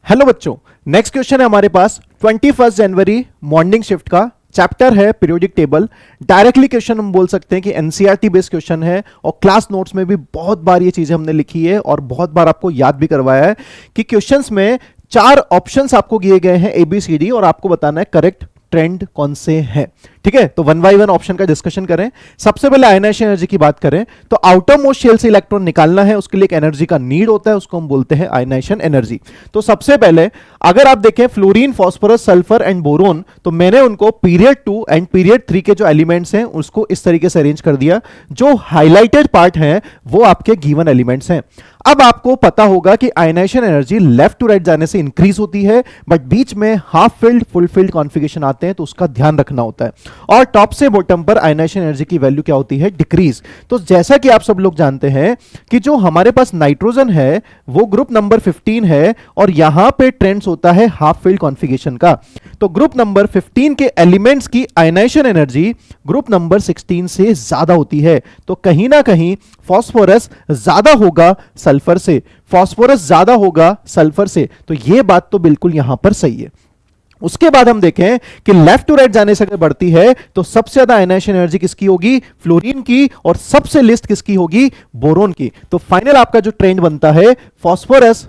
Hello बच्चों, next question है हमारे पास 21 जनवरी मॉर्निंग शिफ्ट का। चैप्टर है पीरियोडिक टेबल। डायरेक्टली क्वेश्चन हम बोल सकते हैं कि एनसीईआरटी बेस्ड क्वेश्चन है और क्लास नोट्स में भी बहुत बार ये चीजें हमने लिखी है और बहुत बार आपको याद भी करवाया है कि क्वेश्चंस में 4 ऑप्शंस आपको दिए गए हैं ABCD और आपको बताना है करेक्ट ट्रेंड कौन से हैं। ठीक है, तो वन बाय वन ऑप्शन का डिस्कशन करें। सबसे पहले आयनाइजेशन एनर्जी की बात करें तो आउटर मोस्ट शेल से इलेक्ट्रॉन निकालना है, उसके लिए एक एनर्जी का नीड होता है, उसको हम बोलते हैं आयनाइजेशन एनर्जी। तो सबसे पहले अगर आप देखें fluorine, phosphorus, sulphur and boron, तो मैंने उनको पीरियड 2 एंड पीरियड 3 के जो एलिमेंट्स हैं उसको इस तरीके से अरेंज कर दिया। जो हाईलाइटेड पार्ट है वो आपके गिवन एलिमेंट्स हैं। अब आपको पता होगा कि ionisation energy left to right जाने से इंक्रीज होती है, बट बीच में half filled full filled configuration आते हैं तो उसका ध्यान रखना होता है। और टॉप से बॉटम पर आयनाइजेशन एनर्जी की वैल्यू क्या होती है? डिक्रीज। तो जैसा कि आप सब लोग जानते हैं कि जो हमारे पास नाइट्रोजन है वो ग्रुप नंबर 15 है और यहां पे ट्रेंड्स होता है हाफ फिल्ड कॉन्फ़िगरेशन का। तो ग्रुप नंबर 15 के एलिमेंट्स की आयनाइजेशन एनर्जी ग्रुप नंबर 16 से ज्यादा होती है। तो कहीं ना कहीं फास्फोरस ज्यादा होगा सल्फर से, फास्फोरस ज्यादा होगा सल्फर से। तो यह बात तो बिल्कुल यहां पर सही है। उसके बाद हम देखें कि लेफ्ट टू राइट जाने से अगर बढ़ती है तो सबसे ज्यादा आयनाइजेशन एनर्जी किसकी होगी? फ्लोरीन की, और सबसे लिस्ट किसकी होगी? बोरोन की। तो फाइनल आपका जो ट्रेंड बनता है फास्फोरस,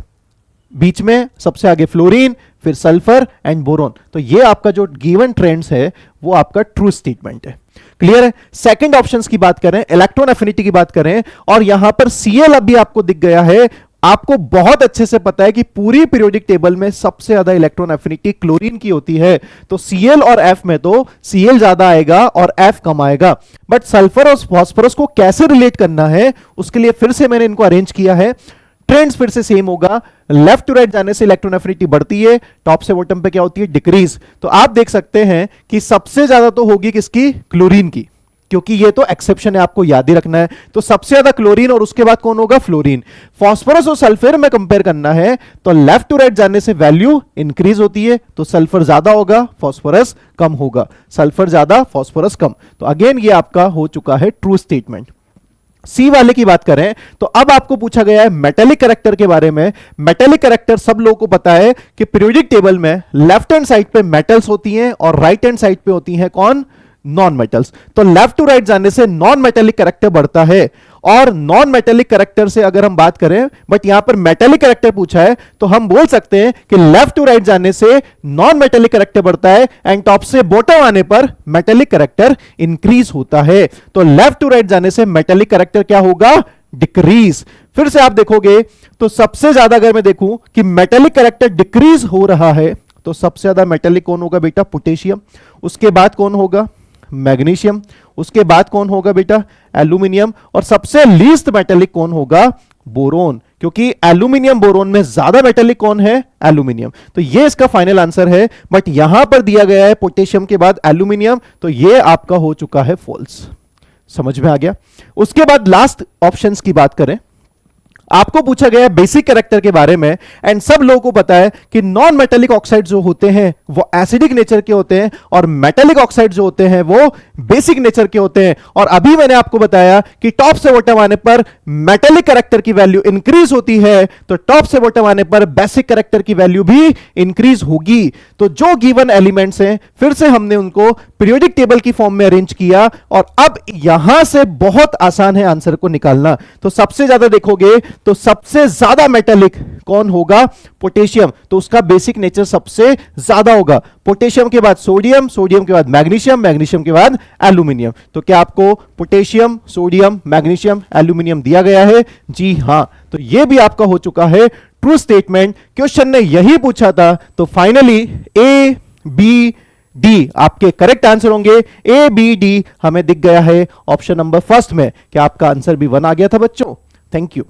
बीच में सबसे आगे फ्लोरीन, फिर सल्फर एंड बोरोन। तो ये आपका जो गिवन ट्रेंड्स है वो आपका ट्रू स्टेटमेंट है। क्लियर है? सेकंड ऑप्शंस की बात करें, इलेक्ट्रॉन एफिनिटी की बात करें, और यहां पर Cl अभी आपको दिख गया है। आपको बहुत अच्छे से पता है कि पूरी पीरियोडिक टेबल में सबसे ज्यादा इलेक्ट्रॉन एफिनिटी क्लोरीन की होती है। तो Cl और F में तो Cl ज्यादा आएगा और F कम आएगा। बट सल्फर और फास्फोरस को कैसे रिलेट करना है उसके लिए फिर से मैंने इनको अरेंज किया है। ट्रेंड्स फिर से सेम होगा, लेफ्ट टू राइट जाने से इलेक्ट्रॉन एफिनिटी बढ़ती है, टॉप से बॉटम पे क्या होती है? डिक्रीज। तो आप देख सकते हैं कि सबसे ज्यादा तो होगी किसकी? क्लोरीन की, क्योंकि ये तो एक्सेप्शन है, आपको याद ही रखना है। तो सबसे ज्यादा क्लोरीन और उसके बाद कौन होगा? फ्लोरीन। फास्फोरस और सल्फर में कंपेयर करना है तो लेफ्ट टू राइट जाने से वैल्यू इंक्रीज होती है, तो सल्फर ज्यादा होगा, फास्फोरस कम होगा, सल्फर ज्यादा, फास्फोरस कम। तो अगेन ये आपका हो चुका है ट्रू स्टेटमेंट। सी वाले की बात करें तो अब आपको पूछा गया है मेटेलिक कैरेक्टर के बारे में। मेटेलिक कैरेक्टर सब लोगों को पता है कि पीरियोडिक टेबल में लेफ्ट हैंड साइड पे मेटल्स होती हैं और राइट हैंड साइड पे होती हैं कौन? Non metals. तो लेफ्ट टू राइट जाने से नॉन मेटेलिक कैरेक्टर बढ़ता है, और नॉन मेटेलिक कैरेक्टर से अगर हम बात करें, बट यहां पर मेटेलिक कैरेक्टर पूछा है, तो हम बोल सकते हैं कि लेफ्ट टू राइट जाने से नॉन मेटेलिक कैरेक्टर बढ़ता है एंड टॉप से बॉटम आने पर मेटेलिक कैरेक्टर इंक्रीज होता है। तो लेफ्ट टू राइट जाने से मेटेलिक कैरेक्टर क्या होगा? डिक्रीज। फिर से आप देखोगे तो सबसे ज्यादा अगर मैं देखूं कि मेटेलिक कैरेक्टर डिक्रीज हो रहा है तो सबसे ज्यादा मेटेलिक कौन होगा बेटा? पोटेशियम। उसके बाद कौन होगा? मैग्नीशियम। उसके बाद कौन होगा बेटा? एल्यूमिनियम। और सबसे लीस्ट मेटेलिक कौन होगा? बोरोन, क्योंकि एल्यूमिनियम बोरोन में ज्यादा मेटेलिक कौन है? एल्यूमिनियम। तो ये इसका फाइनल आंसर है, बट यहां पर दिया गया है पोटेशियम के बाद एल्यूमिनियम, तो ये आपका हो चुका है फॉल्स। समझ में आ गया? उसके बाद लास्ट ऑप्शंस की बात करें, आपको पूछा गया बेसिक कैरेक्टर के बारे में, एंड सब लोगों को पता है कि नॉन मेटेलिक ऑक्साइड जो होते हैं वो एसिडिक नेचर के होते हैं और मेटेलिक ऑक्साइड जो होते हैं वो बेसिक नेचर के होते हैं। और अभी मैंने आपको बताया कि टॉप से बॉटम आने पर मेटेलिक कैरेक्टर की वैल्यू इंक्रीज होती है, तो टॉप से बॉटम आने पर बेसिक कैरेक्टर की वैल्यू भी इंक्रीज होगी। तो जो गिवन एलिमेंट्स हैं फिर से हमने उनको पीरियोडिक टेबल की फॉर्म में अरेंज किया, और अब यहां से बहुत आसान है आंसर को निकालना। तो सबसे ज्यादा देखोगे तो सबसे ज्यादा मेटेलिक कौन होगा? पोटेशियम। तो उसका बेसिक नेचर सबसे ज्यादा होगा। पोटेशियम के बाद सोडियम, सोडियम के बाद मैग्नीशियम, मैग्नीशियम के बाद एल्यूमिनियम। तो क्या आपको पोटेशियम, सोडियम, मैग्नीशियम, एल्यूमिनियम दिया गया है? जी हां। तो यह भी आपका हो चुका है ट्रू स्टेटमेंट। क्वेश्चन ने यही पूछा था, तो फाइनली ए बी डी आपके करेक्ट आंसर होंगे। ए बी डी हमें दिख गया है ऑप्शन नंबर फर्स्ट में। क्या आपका आंसर भी 1 आ गया था बच्चों? Thank you.